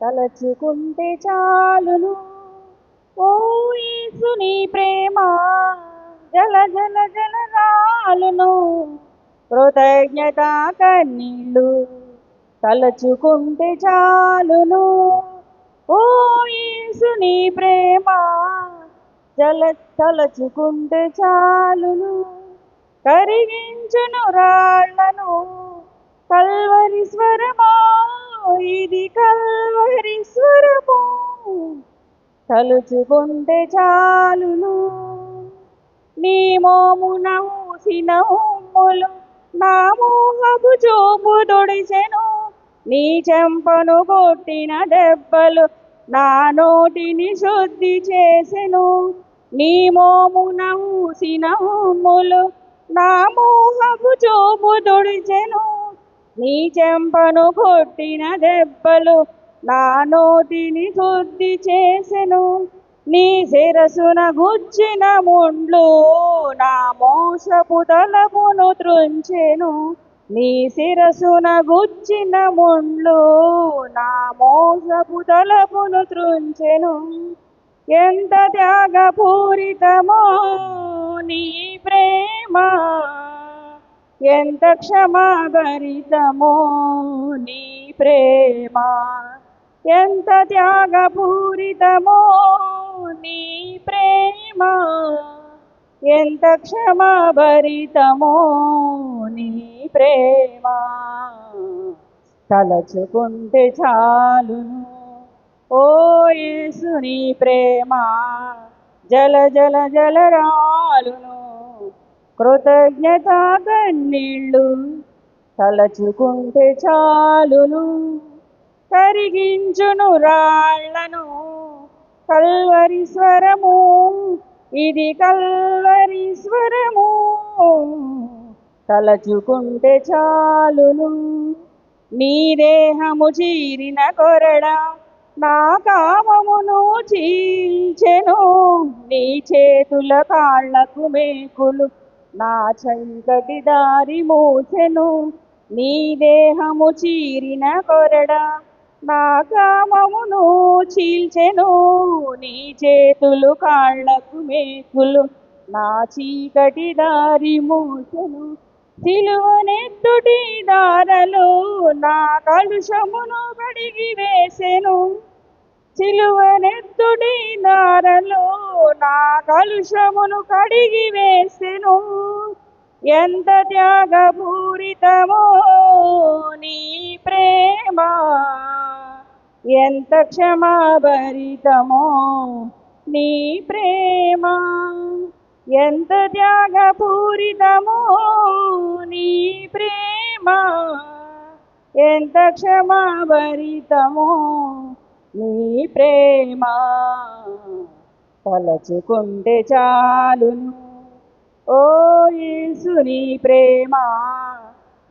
తలచుకుంటే చాలును ఓ యేసుని ప్రేమ జల జల జల రాలును కృతజ్ఞత కన్నీళ్ళు తలచుకుంటే చాలును ఓ యేసుని ప్రేమ జల తలచుకుంటే చాలును కరిగించును రాళ్లను కల్వరి స్వరమా ఇది కల్వరి స్వరము తలుచుకుంటే చాలును నీ మోమున ఊసిన ఉమ్ములు నా మోహపు చూపు తొడిచెను నీ చెంపను కొట్టిన దెబ్బలు నా నోటిని శుద్ధి చేసెను నీ మోమున ఊసిన ఉమ్ములు నా మోహపు చూపు తొడిచెను నీ చెంపను కొట్టిన దెబ్బలు నా నోటిని శుద్ధి చేసెను నీ శిరసున గుచ్చిన ముండ్లు నా మోసపు తలపును త్రుంచెను నీ శిరసున గుచ్చిన ముండ్లు నా మోసపు తలపును త్రుంచెను ఎంత త్యాగపూరితమో నీ ప్రేమ ఎంత క్షమాభరితమో నీ ప్రేమ ఎంత త్యాగపూరితమో నీ ప్రేమ ఎంత క్షమాభరితమో నీ ప్రేమ తలచుకుంటే చాలును ఓ యేసుని ప్రేమ జల జల జల రాలును కృతజ్ఞత కన్నీళ్ళు తలచుకుంటే చాలును కరిగించును రాళ్లను కల్వరి స్వరము ఇది కల్వరి స్వరము తలచుకుంటే చాలును నీ దేహము చీరిన కొరడ నా కామమును చీల్చెను నీ చేతుల కాళ్లకు మేకులు నా చంకటి దారి మూచెను నీ దేహము చీరిన కొరడ నా కామమును చీల్చెను నీ చేతులు కాళ్లకు మేకులు నా చీకటి దారి మూచెను సిలువనెత్తుటి దారలు నా కలుషమును కడిగి వేసెను సిలువనెత్తుడి దారలు నా కలుషమును కడిగి వేసెను ఎంత త్యాగపూరితమో నీ ప్రేమ ఎంత క్షమాభరితమో నీ ప్రేమ ఎంత త్యాగపూరితమో నీ ప్రేమ ఎంత క్షమాభరితమో నీ ప్రేమ తలచుకుంటే చాలును ఓ యేసుని ప్రేమ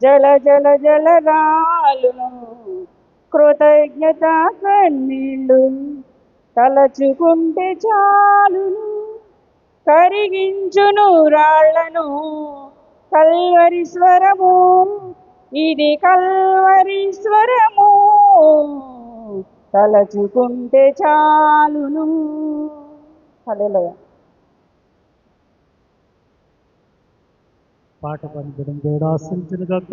జల జల జల రాలును కృతజ్ఞత కన్నీళ్ళు తలచుకుంటే చాలును కరిగించును రాళ్లను కల్వరి స్వరము ఇది కల్వరి స్వరము తలచుకుంటే చాలును. హల్లెలూయా. పాట పనిచేయడం దేవుడు ఆశించును గాక.